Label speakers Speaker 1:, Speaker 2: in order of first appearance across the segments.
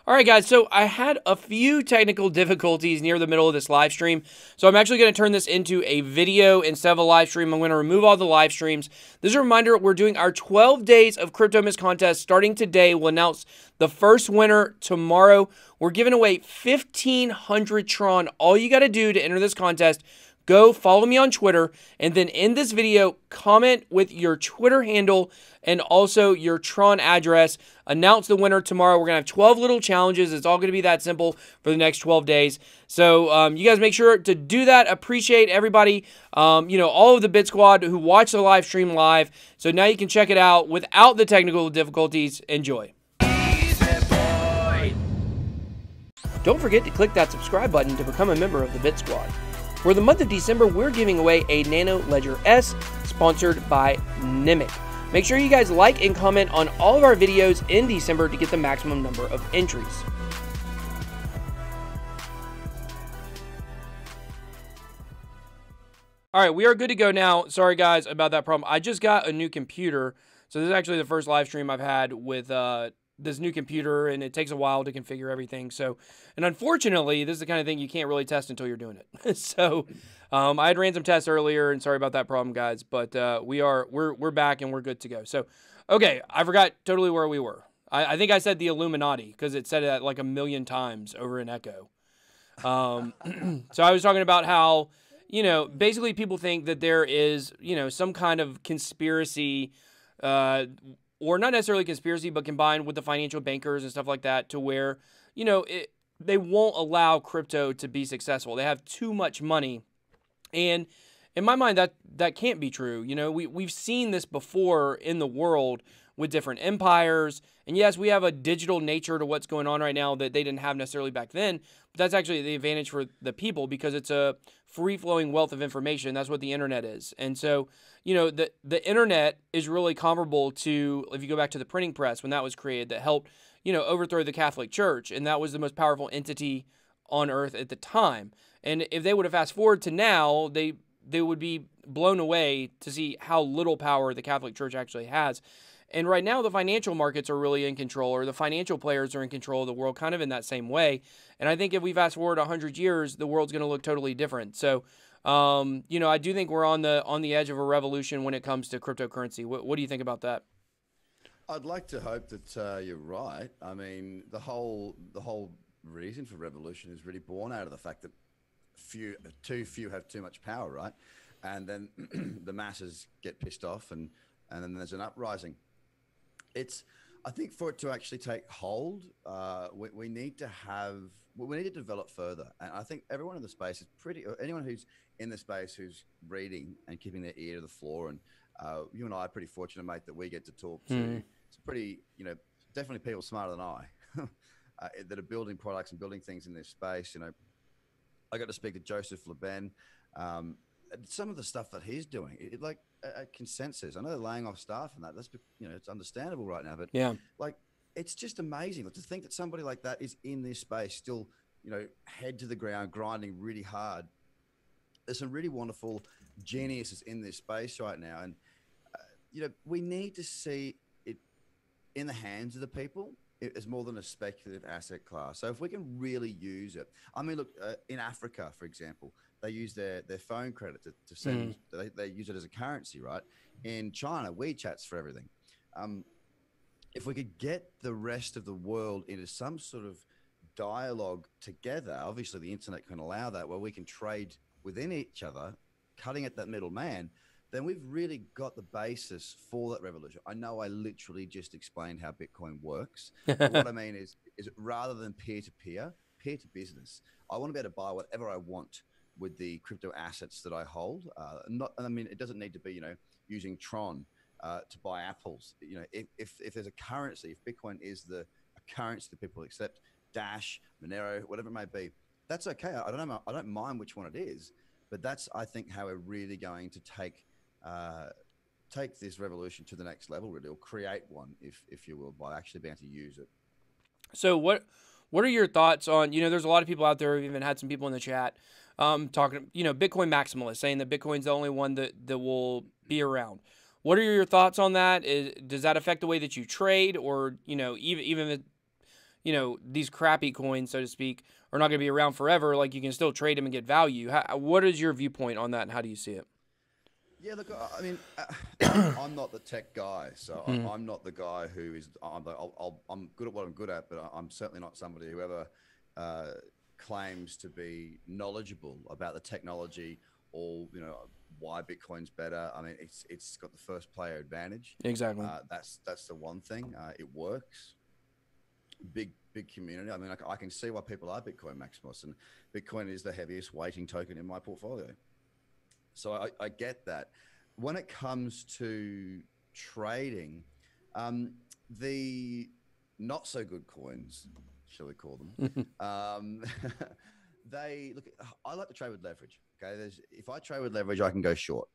Speaker 1: All right, guys, so I had a few technical difficulties near the middle of this live stream, so I'm actually going to turn this into a video instead of a live stream. I'm going to remove all the live streams. This is a reminder, we're doing our 12 days of Cryptomas contest starting today. We'll announce the first winner tomorrow. We're giving away 1,500 Tron. All you got to do to enter this contest, go follow me on Twitter, and then in this video, comment with your Twitter handle and also your Tron address. Announce the winner tomorrow. We're going to have 12 little challenges. It's all going to be that simple for the next 12 days. So you guys make sure to do that. Appreciate everybody, all of the Bit Squad who watch the live stream live. So now you can check it out without the technical difficulties. Enjoy. Don't forget to click that subscribe button to become a member of the Bit Squad. For the month of December, we're giving away a Nano Ledger S sponsored by Nimic. Make sure you guys like and comment on all of our videos in December to get the maximum number of entries. All right, we are good to go now. Sorry, guys, about that problem. I just got a new computer. So this is actually the first live stream I've had with this new computer, and it takes a while to configure everything. So, and unfortunately, this is the kind of thing you can't really test until you're doing it. So, I had ran some tests earlier, and sorry about that problem, guys. But we're back and we're good to go. So, okay, I forgot totally where we were. I think I said the Illuminati because it said it like 1,000,000 times over an echo. So I was talking about how basically people think that there is some kind of conspiracy. Or not necessarily conspiracy, but combined with the financial bankers and stuff like that to where, they won't allow crypto to be successful. They have too much money. And in my mind, that can't be true. We've seen this before in the world with different empires. And yes, we have a digital nature to what's going on right now that they didn't have necessarily back then. But that's actually the advantage for the people because it's a free-flowing wealth of information. That's what the internet is. And so, the internet is really comparable to, if you go back to the printing press when that was created, that helped, overthrow the Catholic Church. And that was the most powerful entity on earth at the time. And if they would have fast forward to now, they would be blown away to see how little power the Catholic Church actually has. And right now, the financial markets are really in control, or the financial players are in control of the world, kind of in that same way. And I think if we fast forward 100 years, the world's going to look totally different. So, I do think we're on the edge of a revolution when it comes to cryptocurrency. What do you think about that?
Speaker 2: I'd like to hope that you're right. I mean, the whole reason for revolution is really born out of the fact that too few have too much power, right? And then the masses get pissed off, and then there's an uprising. I think for it to actually take hold, we need to develop further. And I think everyone in the space is anyone who's in the space who's reading and keeping their ear to the floor. And you and I are pretty fortunate, mate, that we get to talk to it's pretty, definitely people smarter than I that are building products and building things in this space. I got to speak to Joseph Leben. Some of the stuff that he's doing, like a consensus. I know they're laying off staff and that's it's understandable right now, but
Speaker 1: yeah,
Speaker 2: like it's just amazing to think that somebody like that is in this space still, head to the ground, grinding really hard. There's some really wonderful geniuses in this space right now, and we need to see it in the hands of the people. It's more than a speculative asset class. So if we can really use it, I mean, look, in Africa, for example, they use their phone credit to send, they use it as a currency, right? In China, WeChat's for everything. If we could get the rest of the world into some sort of dialogue together, obviously the internet can allow that, where we can trade within each other, cutting at that middleman, then we've really got the basis for that revolution. I know I literally just explained how Bitcoin works. But what I mean is rather than peer-to-peer, peer-to-business, I want to be able to buy whatever I want with the crypto assets that I hold. It doesn't need to be, using Tron to buy apples. If there's a currency, if Bitcoin is a currency that people accept, Dash, Monero, whatever it may be, that's okay. I don't mind which one it is, but that's, I think, how we're really going to take this revolution to the next level, really, or create one, if you will, by actually being able to use it.
Speaker 1: So what are your thoughts on, there's a lot of people out there, we've even had some people in the chat talking, Bitcoin maximalists, saying that Bitcoin's the only one that will be around. What are your thoughts on that? Does that affect the way that you trade, or, even if these crappy coins, so to speak, are not going to be around forever. Like, you can still trade them and get value. What is your viewpoint on that, and how do you see it?
Speaker 2: Yeah, look, I mean, I'm not the tech guy, so I'm not the guy who is. I'm good at what I'm good at, but I'm certainly not somebody who ever claims to be knowledgeable about the technology or why Bitcoin's better. I mean, it's got the first player advantage.
Speaker 1: Exactly.
Speaker 2: That's the one thing. It works. Big community. I mean, I can see why people are Bitcoin maximalists, and Bitcoin is the heaviest weighting token in my portfolio. So I get that. When it comes to trading, the not so good coins, shall we call them? I like to trade with leverage. Okay, if I trade with leverage, I can go short.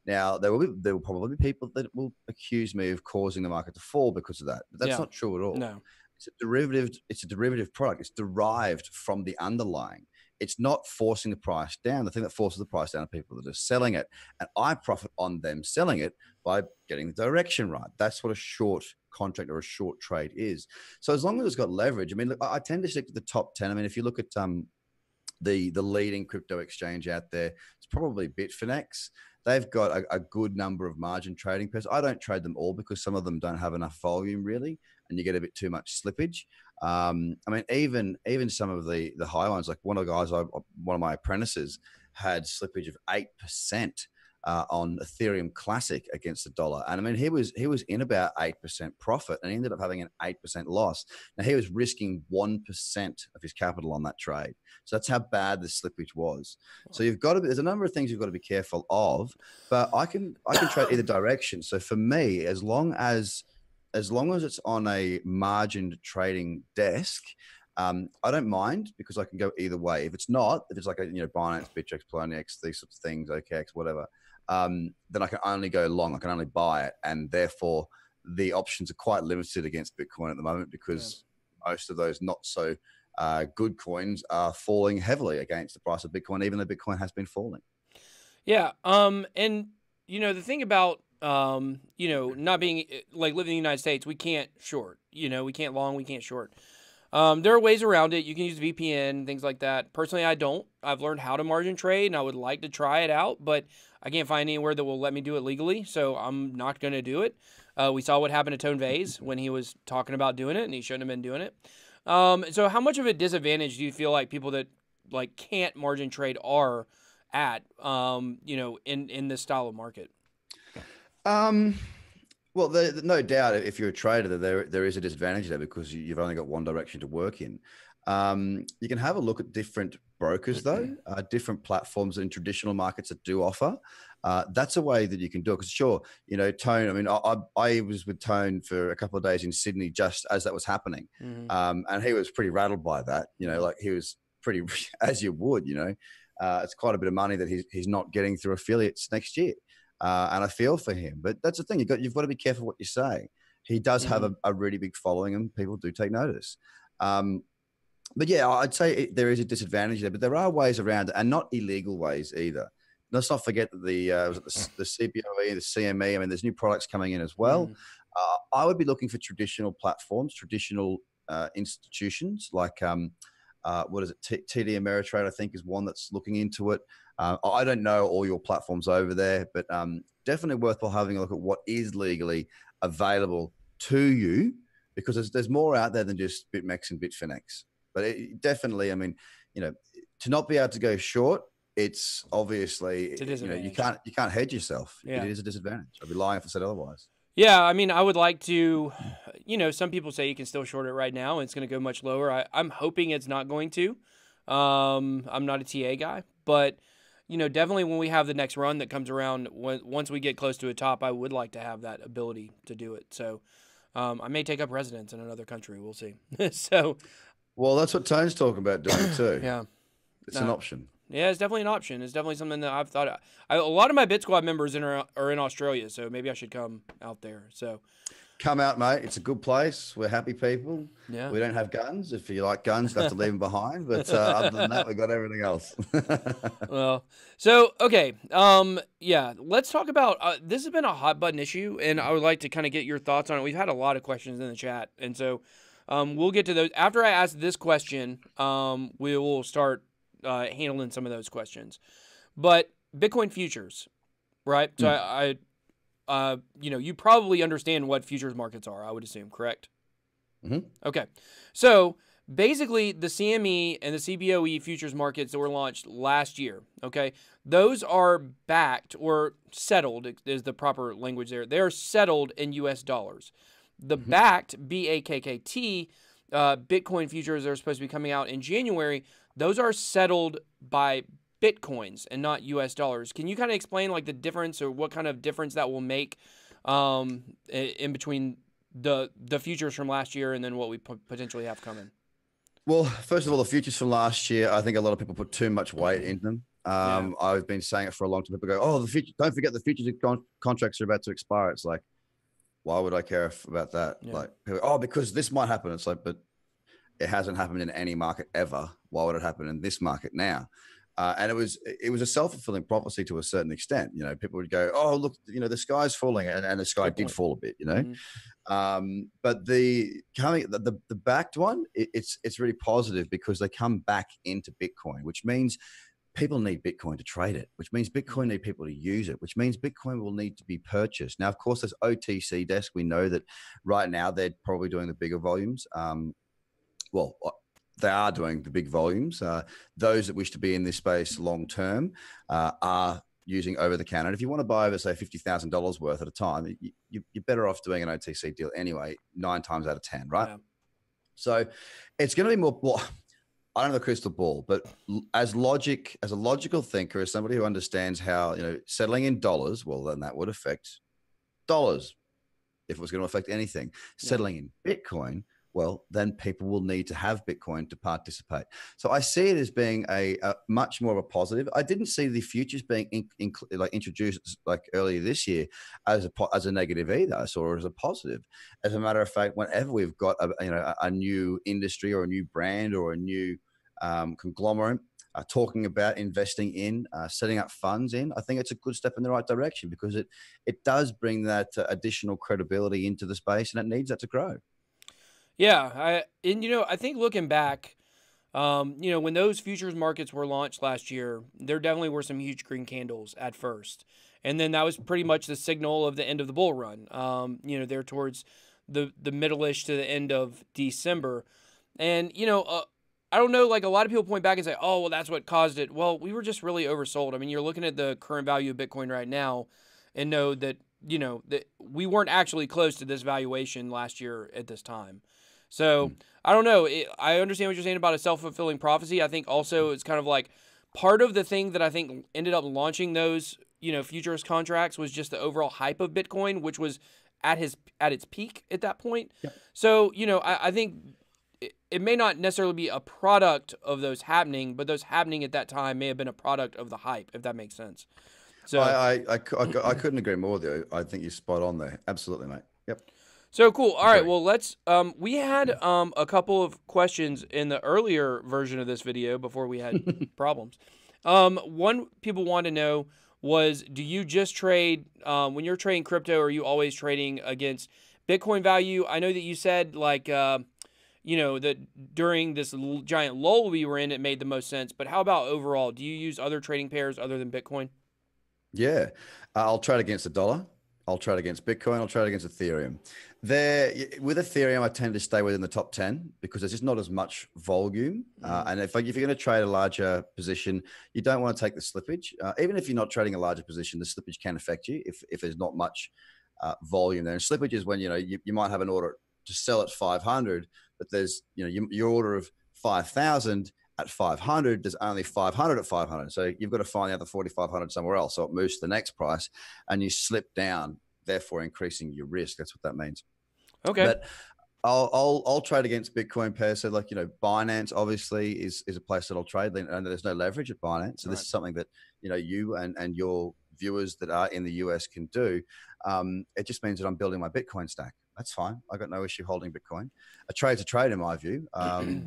Speaker 2: Now there will probably be people that will accuse me of causing the market to fall because of that, but that's not true at all.
Speaker 1: No,
Speaker 2: it's a derivative. It's a derivative product. It's derived from the underlying. It's not forcing the price down. The thing that forces the price down are people that are selling it. And I profit on them selling it by getting the direction right. That's what a short contract or a short trade is. So as long as it's got leverage, I mean, look, I tend to stick to the top 10. I mean, if you look at the leading crypto exchange out there, it's probably Bitfinex. They've got a good number of margin trading pairs. I don't trade them all because some of them don't have enough volume really, and you get a bit too much slippage. I mean, even some of the high ones, like one of the guys, one of my apprentices had slippage of 8% on Ethereum Classic against the dollar, and I mean, he was in about 8% profit, and he ended up having an 8% loss. Now he was risking 1% of his capital on that trade, so that's how bad the slippage was. So there's a number of things you've got to be careful of, but I can trade either direction. So for me, as long as it's on a margined trading desk, I don't mind because I can go either way. If it's like Binance, Bittrex, Poloniex, these sorts of things, OKX, whatever, then I can only go long. I can only buy it, and therefore the options are quite limited against Bitcoin at the moment because most of those not so good coins are falling heavily against the price of Bitcoin, even though Bitcoin has been falling.
Speaker 1: Yeah. And the thing about not being like living in the United States, we can't short. We can't long, we can't short. There are ways around it. You can use VPN, things like that. Personally, I don't. I've learned how to margin trade, and I would like to try it out, but I can't find anywhere that will let me do it legally, so I'm not going to do it. We saw what happened to Tone Vase when he was talking about doing it, and he shouldn't have been doing it. So how much of a disadvantage do you feel like people that can't margin trade are at, in this style of market?
Speaker 2: Well, no doubt, if you're a trader, there is a disadvantage there because you've only got one direction to work in. You can have a look at different brokers, though, different platforms in traditional markets that do offer. That's a way that you can do it. Because sure, Tone. I mean, I was with Tone for a couple of days in Sydney just as that was happening, and he was pretty rattled by that. Like he was pretty, as you would. It's quite a bit of money that he's not getting through affiliates next year. And I feel for him, but that's the thing. You've got to be careful what you say. He does have a really big following, and people do take notice. But yeah, I'd say there is a disadvantage there, but there are ways around it, and not illegal ways either. Let's not forget that the CBOE, the CME. I mean, there's new products coming in as well. I would be looking for traditional platforms, traditional institutions like what is it? TD Ameritrade, I think, is one that's looking into it. I don't know all your platforms over there, but definitely worthwhile having a look at what is legally available to you, because there's more out there than just BitMEX and Bitfinex. But definitely, I mean, to not be able to go short, it's obviously you can't hedge yourself. Yeah. It is a disadvantage. I'd be lying if I said otherwise.
Speaker 1: Yeah, I mean, I would like to, some people say you can still short it right now and it's going to go much lower. I'm hoping it's not going to. I'm not a TA guy, but, definitely when we have the next run that comes around, once we get close to a top, I would like to have that ability to do it. So I may take up residence in another country. We'll see.
Speaker 2: Well, that's what Tone's talking about doing too.
Speaker 1: Yeah.
Speaker 2: It's an option.
Speaker 1: Yeah, it's definitely an option. It's definitely something that I've thought. A lot of my Bit Squad members are in Australia, so maybe I should come out there. So,
Speaker 2: come out, mate. It's a good place. We're happy people.
Speaker 1: Yeah.
Speaker 2: We don't have guns. If you like guns, you have to leave them behind. But other than that, we've got everything else.
Speaker 1: Well, so okay, yeah. Let's talk about this has been a hot button issue, and I would like to kind of get your thoughts on it. We've had a lot of questions in the chat, and so We'll get to those after I ask this question. We will start handling some of those questions. But Bitcoin futures, right? So you probably understand what futures markets are, I would assume, correct? Okay. So basically, the CME and the CBOE futures markets that were launched last year, okay, those are backed or settled is the proper language there. They're settled in US dollars. The backed, BAKKT, Bitcoin futures that are supposed to be coming out in January, those are settled by Bitcoins and not US dollars. Can you kind of explain like the difference or what kind of difference that will make in between the futures from last year and then what we potentially have coming?
Speaker 2: Well, first of all, the futures from last year, I think a lot of people put too much weight in them. I've been saying it for a long time. People go, "Oh, the future! Don't forget the futures contracts are about to expire." It's like, why would I care about that?
Speaker 1: Yeah.
Speaker 2: Like, people, oh, because this might happen. It's like, but it hasn't happened in any market ever. Why would it happen in this market now? And it was a self-fulfilling prophecy to a certain extent. You know, people would go, "Oh, look, you know, the sky's falling," and the sky did fall a bit. You know, but the backed one, it's really positive because they come back into Bitcoin, which means people need Bitcoin to trade it, which means Bitcoin need people to use it, which means Bitcoin will need to be purchased. Now, of course, there's OTC desk. We know that right now they're probably doing the bigger volumes. Well, they are doing the big volumes. Those that wish to be in this space long term are using over the counter. And if you want to buy over, say, $50,000 worth at a time, you're better off doing an OTC deal anyway, 9 times out of 10, right? Yeah. So it's going to be more. Well, I don't have a crystal ball, but as a logical thinker, as somebody who understands how, you know, settling in dollars, well, then that would affect dollars if it was going to affect anything. Yeah. Settling in Bitcoin, well, then people will need to have Bitcoin to participate. So I see it as being a much more of a positive. I didn't see the futures being introduced like earlier this year as a negative either. I saw it as a positive. As a matter of fact, whenever we've got a new industry or a new brand or a new conglomerate talking about investing in, setting up funds in, I think it's a good step in the right direction because it does bring that additional credibility into the space, and it needs that to grow.
Speaker 1: Yeah, I think looking back, when those futures markets were launched last year, there definitely were some huge green candles at first, and then that was pretty much the signal of the end of the bull run. There towards the middle-ish to the end of December, and I don't know, like a lot of people point back and say, "Oh, well, that's what caused it." Well, we were just really oversold. I mean, you're looking at the current value of Bitcoin right now, and know that that we weren't actually close to this valuation last year at this time. So I don't know. I understand what you're saying about a self-fulfilling prophecy. I think also it's kind of like part of the thing that I think ended up launching those, futures contracts was just the overall hype of Bitcoin, which was at its peak at that point. Yep. So, I think it may not necessarily be a product of those happening, but those happening at that time may have been a product of the hype, if that makes sense. So
Speaker 2: I couldn't agree more with you. I think you're spot on there. Absolutely, mate. Yep.
Speaker 1: So cool. All right. Well, let's. We had a couple of questions in the earlier version of this video before we had problems. One people want to know was, do you just trade when you're trading crypto? Are you always trading against Bitcoin value? I know that you said that during this giant lull we were in, it made the most sense. But how about overall? Do you use other trading pairs other than Bitcoin?
Speaker 2: Yeah, I'll trade against the dollar. I'll trade against Bitcoin. I'll trade against Ethereum. With Ethereum, I tend to stay within the top 10 because there's just not as much volume. And if you're going to trade a larger position, you don't want to take the slippage. Even if you're not trading a larger position, the slippage can affect you if there's not much volume there. And slippage is when you might have an order to sell at 500, but there's your order of 5,000 at 500. There's only 500 at 500, so you've got to find the other 4,500 somewhere else. So it moves to the next price, and you slip down, therefore increasing your risk. That's what that means.
Speaker 1: Okay.
Speaker 2: But I'll trade against Bitcoin pairs. So Binance obviously is a place that I'll trade, and there's no leverage at Binance. So this is something that you and your viewers that are in the US can do. It just means that I'm building my Bitcoin stack. That's fine. I got no issue holding Bitcoin. A trade's a trade in my view.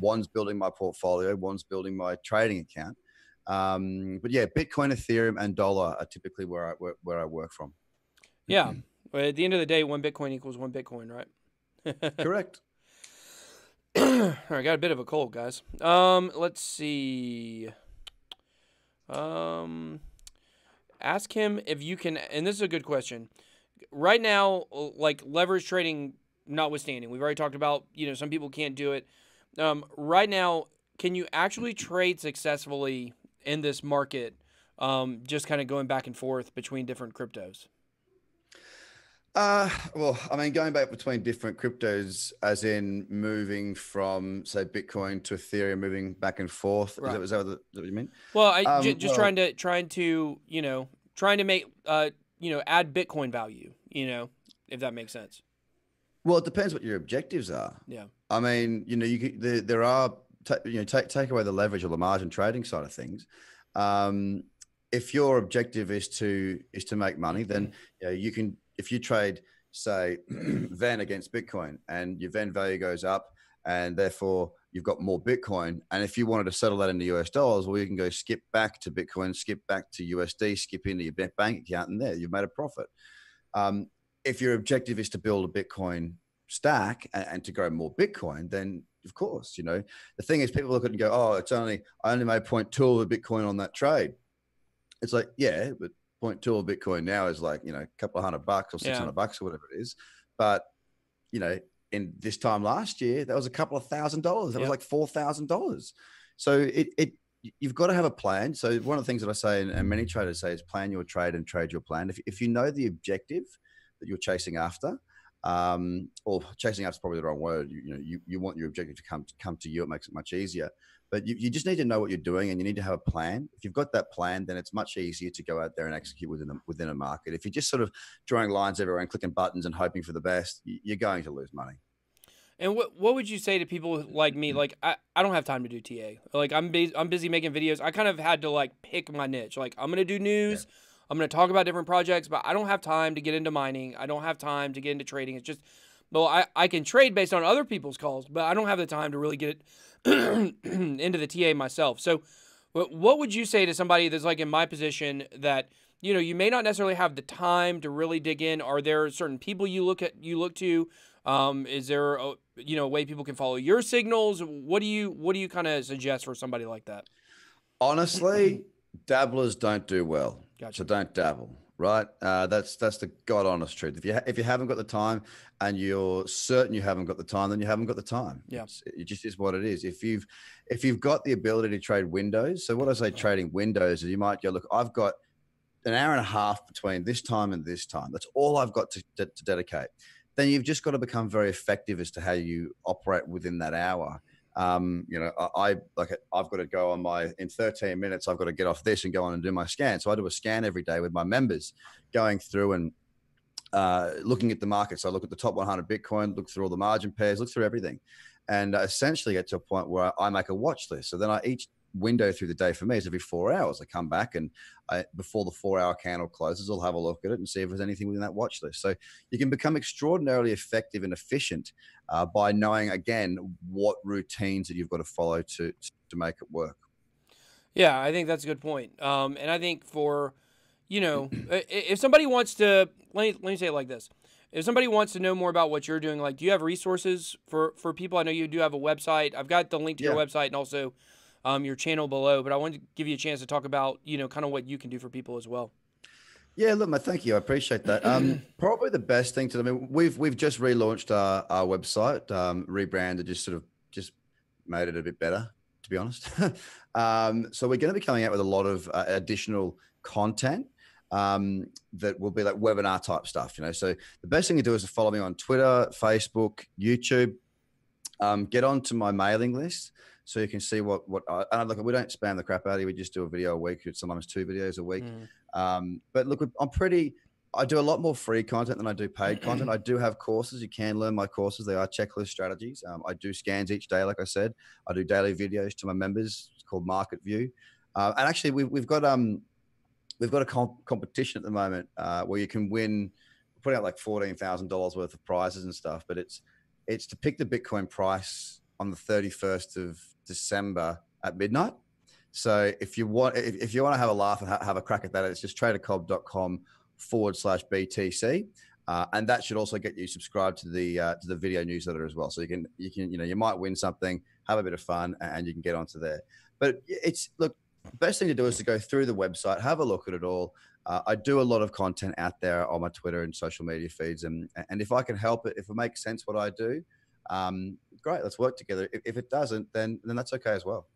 Speaker 2: One's building my portfolio. One's building my trading account. But yeah, Bitcoin, Ethereum, and dollar are typically where I work from.
Speaker 1: Yeah. Well, at the end of the day, one Bitcoin equals one Bitcoin, right?
Speaker 2: Correct.
Speaker 1: All right, got a bit of a cold, guys. Let's see. Ask him if you can, and this is a good question. Right now, like leverage trading notwithstanding, we've already talked about, some people can't do it. Right now, can you actually trade successfully in this market? Just kind of going back and forth between different cryptos.
Speaker 2: Well, I mean, going back between different cryptos, as in moving from, say, Bitcoin to Ethereum, moving back and forth.
Speaker 1: Right.
Speaker 2: Is that what you mean?
Speaker 1: Well, just
Speaker 2: Well,
Speaker 1: trying to make add Bitcoin value. If that makes sense.
Speaker 2: well, it depends what your objectives are.
Speaker 1: Yeah.
Speaker 2: I mean, there are, take away the leverage or the margin trading side of things. If your objective is to make money, then you can, if you trade, say, Ven against Bitcoin, and your Ven value goes up, and therefore you've got more Bitcoin. And if you wanted to settle that into US dollars, well, you can go skip back to Bitcoin, skip back to USD, skip into your bank account, and there you've made a profit. If your objective is to build a Bitcoin stack and to grow more Bitcoin, then of course, the thing is, people look at it and go, oh, I only made 0.2 of a Bitcoin on that trade. It's like, yeah, but 0.2 of Bitcoin now is like, a couple of $100 or $600 or whatever it is. But, in this time last year, that was a couple of $1,000. That was like $4,000. So you've got to have a plan. So one of the things that I say, and many traders say, is plan your trade and trade your plan. If you know the objective that you're chasing after, or chasing after is probably the wrong word. You want your objective to come to you. It makes it much easier. But you just need to know what you're doing, and you need to have a plan. If you've got that plan, then it's much easier to go out there and execute within a market. If you're just sort of drawing lines everywhere and clicking buttons and hoping for the best, you're going to lose money.
Speaker 1: And what would you say to people like me? Like, I don't have time to do TA. Like, I'm busy making videos. I kind of had to like pick my niche. Like, I'm gonna do news. Yeah. I'm going to talk about different projects, but I don't have time to get into mining. I don't have time to get into trading. It's just, well, I can trade based on other people's calls, but I don't have the time to really get it into the TA myself. So what would you say to somebody that's like in my position that, you may not necessarily have the time to really dig in? Are there certain people you look to? Is there a way people can follow your signals? What do you kind of suggest for somebody like that?
Speaker 2: Honestly, dabblers don't do well.
Speaker 1: Gotcha.
Speaker 2: So don't dabble, right? That's the God honest truth. If you haven't got the time, and you're certain you haven't got the time, then you haven't got the time.
Speaker 1: Yeah.
Speaker 2: It just is what it is. If you've got the ability to trade windows, so what I say trading windows is, you might go, look, I've got an hour and a half between this time and this time. That's all I've got to dedicate. Then you've just got to become very effective as to how you operate within that hour. I've got to go on in 13 minutes, I've got to get off this and go on and do my scan. So I do a scan every day with my members, going through and looking at the market. So I look at the top 100 Bitcoin, look through all the margin pairs, look through everything, and essentially get to a point where I make a watch list. So then each window through the day for me is every 4 hours. I come back, and before the 4-hour candle closes, I'll have a look at it and see if there's anything within that watch list. So you can become extraordinarily effective and efficient by knowing, again, what routines that you've got to follow to make it work.
Speaker 1: Yeah, I think that's a good point. And I think for, if somebody wants to, let me say it like this. If somebody wants to know more about what you're doing, like, do you have resources for people? I know you do have a website. I've got the link to your website and also your channel below, but I wanted to give you a chance to talk about, kind of what you can do for people as well.
Speaker 2: Yeah, look, thank you. I appreciate that. Probably the best thing we've just relaunched our website, rebranded, just made it a bit better, to be honest. So we're going to be coming out with a lot of additional content that will be like webinar type stuff, So the best thing to do is to follow me on Twitter, Facebook, YouTube. Get onto my mailing list so you can see what and look, we don't spam the crap out of you. We just do a video a week, sometimes 2 videos a week. But look, I do a lot more free content than I do paid content. I do have courses. You can learn my courses. They are checklist strategies. I do scans each day. Like I said, I do daily videos to my members. It's called Market View. And actually we've got a competition at the moment where you can win, put out like $14,000 worth of prizes and stuff, but it's to pick the Bitcoin price on the 31st of December at midnight. So if you want to have a laugh and have a crack at that, it's just tradercobb.com/BTC. And that should also get you subscribed to the video newsletter as well. So you might win something, have a bit of fun, and you can get onto there. But look, best thing to do is to go through the website, have a look at it all. I do a lot of content out there on my Twitter and social media feeds, and if I can help it, if it makes sense what I do, great, let's work together. If it doesn't, then that's okay as well.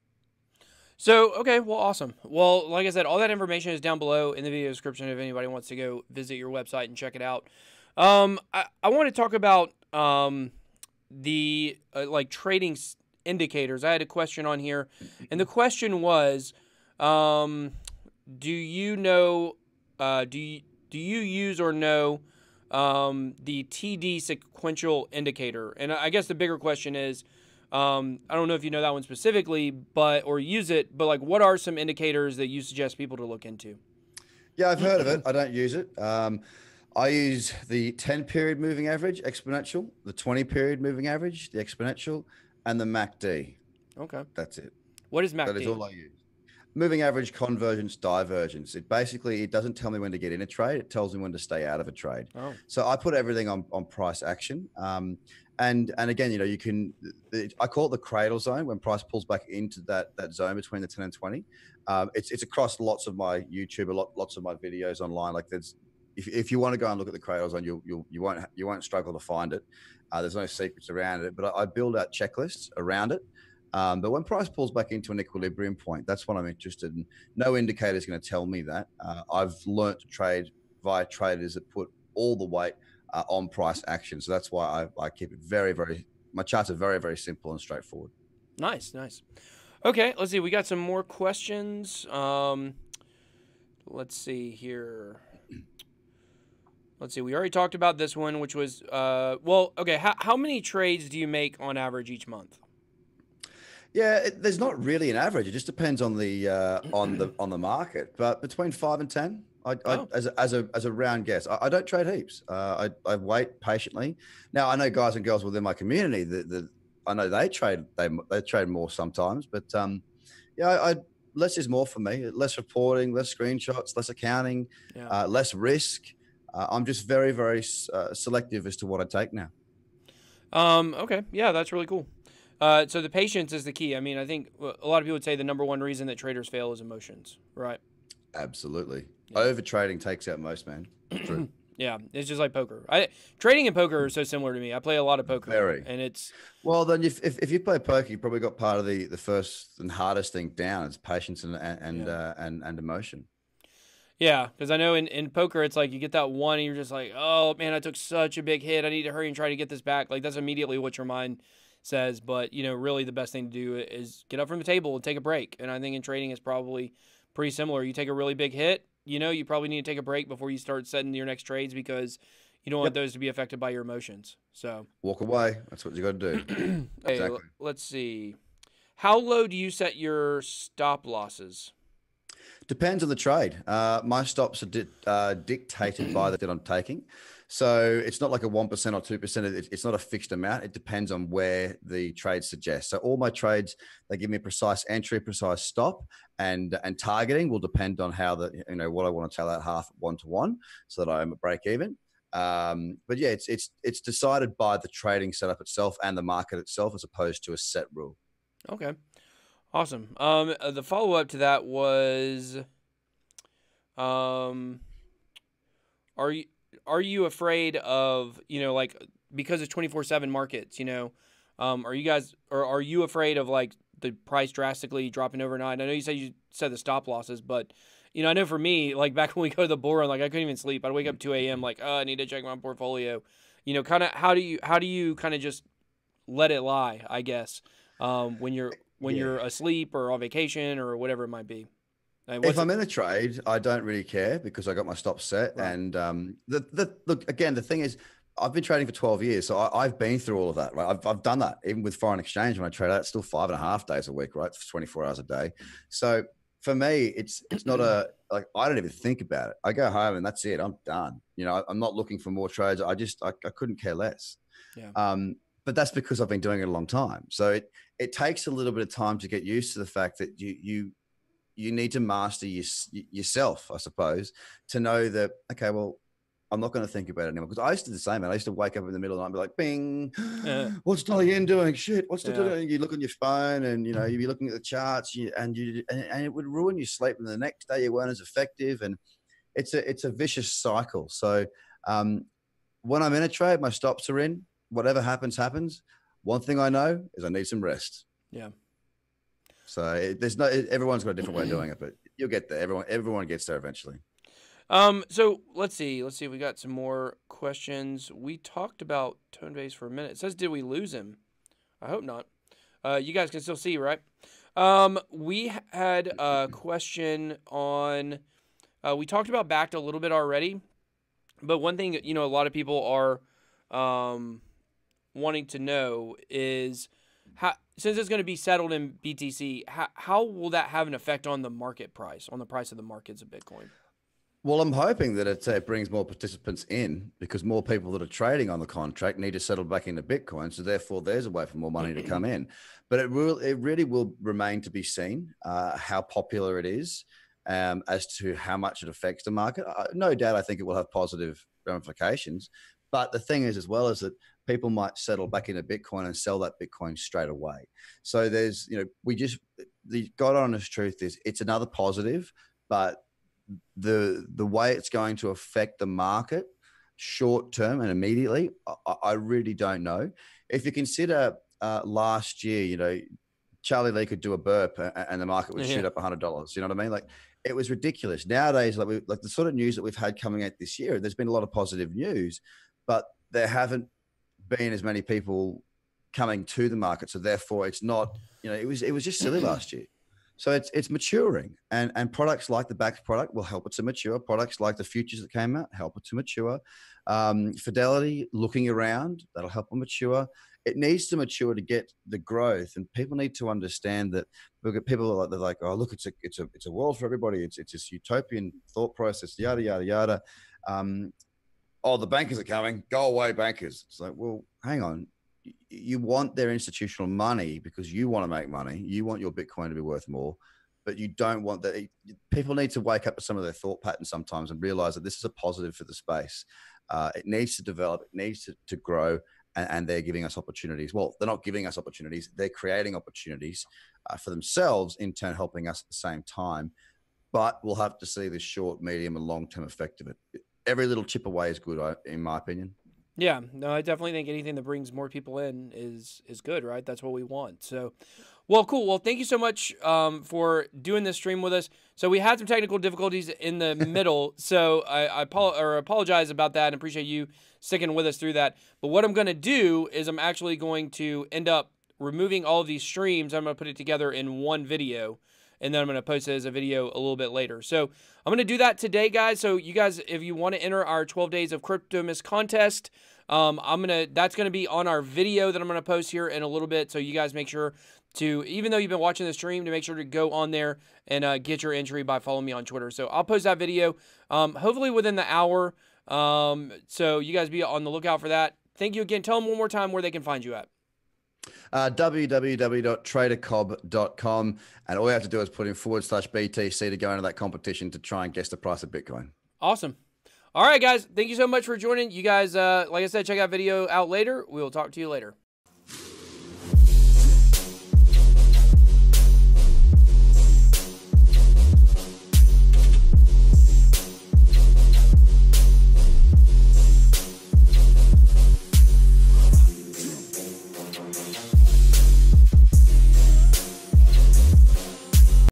Speaker 1: So, okay, well, awesome. Well, like I said, all that information is down below in the video description if anybody wants to go visit your website and check it out. I want to talk about the like trading indicators. I had a question on here, and the question was, do you know, do you use or know the TD sequential indicator? And I guess the bigger question is, I don't know if you know that one specifically, or use it, but like, what are some indicators that you suggest people to look into?
Speaker 2: Yeah, I've heard of it. I don't use it. I use the 10-period moving average exponential, the 20-period moving average, the exponential, and the MACD.
Speaker 1: Okay.
Speaker 2: That's it.
Speaker 1: What is MACD?
Speaker 2: That is all I use. Moving average, convergence, divergence. It doesn't tell me when to get in a trade. It tells me when to stay out of a trade.
Speaker 1: Oh.
Speaker 2: So I put everything on price action. And again, I call it the cradle zone when price pulls back into that zone between the 10 and 20. It's across lots of my YouTube, lots of my videos online. Like if you want to go and look at the cradle zone, you won't struggle to find it. There's no secrets around it, but I build out checklists around it. But when price pulls back into an equilibrium point, that's what I'm interested in. No indicator is going to tell me that. I've learned to trade via traders that put all the weight on price action. So that's why I keep it my charts are very, very simple and straightforward.
Speaker 1: Nice. Okay, let's see. We got some more questions. Let's see here. Let's see. We already talked about this one, which was, okay. How many trades do you make on average each month?
Speaker 2: Yeah, there's not really an average. It just depends on the market. But between 5 and 10, as a round guess. I don't trade heaps. I wait patiently. Now I know guys and girls within my community that I know they trade more sometimes. But less is more for me. Less reporting, less screenshots, less accounting, less risk. I'm just very, very selective as to what I take now.
Speaker 1: Okay. Yeah, that's really cool. So the patience is the key. I mean, I think a lot of people would say the number one reason that traders fail is emotions, right?
Speaker 2: Absolutely. Yeah. Over trading takes out most, man. True.
Speaker 1: Yeah, it's just like poker. Trading and poker are so similar to me. I play a lot of poker, and it's
Speaker 2: well. Then if you play poker, you probably got part of the first and hardest thing down. It's patience and emotion.
Speaker 1: Yeah, because I know in poker, it's like you get that one, and you're just like, oh man, I took such a big hit. I need to hurry and try to get this back. Like that's immediately what your mind says. But really the best thing to do is get up from the table and take a break. And I think in trading it's probably pretty similar. You take a really big hit, you probably need to take a break before you start setting your next trades because you don't want those to be affected by your emotions. So
Speaker 2: walk away. That's what you got to do.
Speaker 1: Exactly. Let's see. How low do you set your stop losses?
Speaker 2: Depends on the trade. My stops are dictated by the that I'm taking. So it's not like a 1% or 2%. It's not a fixed amount. It depends on where the trade suggests. So all my trades, they give me a precise entry, precise stop, and targeting will depend on how what I want to tail out half 1-to-1 so that I'm at break even. But yeah, it's decided by the trading setup itself and the market itself as opposed to a set rule.
Speaker 1: Okay. Awesome. The follow-up to that was, are you afraid of, like, because it's 24/7 markets, are you afraid of like the price drastically dropping overnight? I know you said the stop losses, but I know for me, like back when we go to the bull run, like I couldn't even sleep. I'd wake up 2 a.m. like, oh, I need to check my portfolio. Kind of how do you kind of just let it lie, I guess, when you're asleep or on vacation or whatever it might be.
Speaker 2: If I'm in a trade, I don't really care because I got my stop set. Right. And look, again, the thing is, I've been trading for 12 years. So I've been through all of that, right? I've done that. Even with foreign exchange, when I trade out, it's still 5.5 days a week, right? It's 24 hours a day. So for me, it's not I don't even think about it. I go home and that's it. I'm done. I'm not looking for more trades. I couldn't care less. Yeah. But that's because I've been doing it a long time. So it takes a little bit of time to get used to the fact that you need to master yourself, I suppose, to know that, okay, well, I'm not going to think about it anymore. Because I used to do the same, man. I used to wake up in the middle of the night and be like, bing,
Speaker 1: Uh,
Speaker 2: what's Dolly Yen doing? Shit, what's the
Speaker 1: yeah.
Speaker 2: doing? You look on your phone and, you know, you'd be looking at the charts and it would ruin your sleep. And the next day you weren't as effective. And it's a vicious cycle. So when I'm in a trade, my stops are in. Whatever happens, happens. One thing I know is I need some rest.
Speaker 1: Yeah.
Speaker 2: So everyone's got a different way of doing it, but you'll get there. Everyone gets there eventually.
Speaker 1: So let's see. We got some more questions. We talked about Tonebase for a minute. It says, did we lose him? I hope not. You guys can still see, right? We had a question on, we talked about Backed a little bit already, but one thing, you know, a lot of people are, wanting to know is how, since it's going to be settled in BTC, how will that have an effect on the market price, on the price of the markets of Bitcoin?
Speaker 2: Well, I'm hoping that it brings more participants in because more people that are trading on the contract need to settle back into Bitcoin. So therefore, there's a way for more money to come in. But it really will remain to be seen how popular it is as to how much it affects the market. No doubt, I think it will have positive ramifications. But the thing is, as well, is that people might settle back into Bitcoin and sell that Bitcoin straight away. So there's, you know, the God honest truth is it's another positive, but the way it's going to affect the market short term and immediately, I really don't know. If you consider last year, you know, Charlie Lee could do a burp and the market would shoot up $100. You know what I mean? Like it was ridiculous. Nowadays, like the sort of news that we've had coming out this year, there's been a lot of positive news, but there haven't been as many people coming to the market. So therefore it's not, you know, it was just silly last year. So it's maturing, and products like the Backed product will help it to mature. Products like the futures that came out help it to mature. Fidelity, looking around, that'll help it mature. It needs to mature to get the growth, and people need to understand that. Look at people they're like, oh, look, it's a world for everybody. It's this utopian thought process, yada yada yada. Oh, the bankers are coming. Go away, bankers. It's like, well, hang on. You want their institutional money because you want to make money. You want your Bitcoin to be worth more, but you don't want that. People need to wake up to some of their thought patterns sometimes and realize that this is a positive for the space. It needs to develop, it needs to grow, and they're giving us opportunities. Well, they're not giving us opportunities. They're creating opportunities for themselves, in turn helping us at the same time. But we'll have to see the short, medium, and long-term effect of it. Every little chip away is good, in my opinion.
Speaker 1: Yeah, no, I definitely think anything that brings more people in is good, right? That's what we want. So, well, cool. Well, thank you so much for doing this stream with us. So we had some technical difficulties in the middle, so I apologize about that and appreciate you sticking with us through that. But what I'm going to do is I'm actually going to end up removing all of these streams. I'm going to put it together in one video, and then I'm going to post it as a video a little bit later. So I'm going to do that today, guys. So you guys, if you want to enter our 12 Days of Cryptomas contest, that's going to be on our video that I'm going to post here in a little bit. So you guys make sure to, even though you've been watching the stream, to make sure to go on there and get your entry by following me on Twitter. So I'll post that video hopefully within the hour. So you guys be on the lookout for that. Thank you again. Tell them one more time where they can find you at.
Speaker 2: www.tradercobb.com, and all you have to do is put in /BTC to go into that competition to try and guess the price of Bitcoin.
Speaker 1: Awesome. All right, guys. Thank you so much for joining. You guys, like I said, check out video out later. We will talk to you later.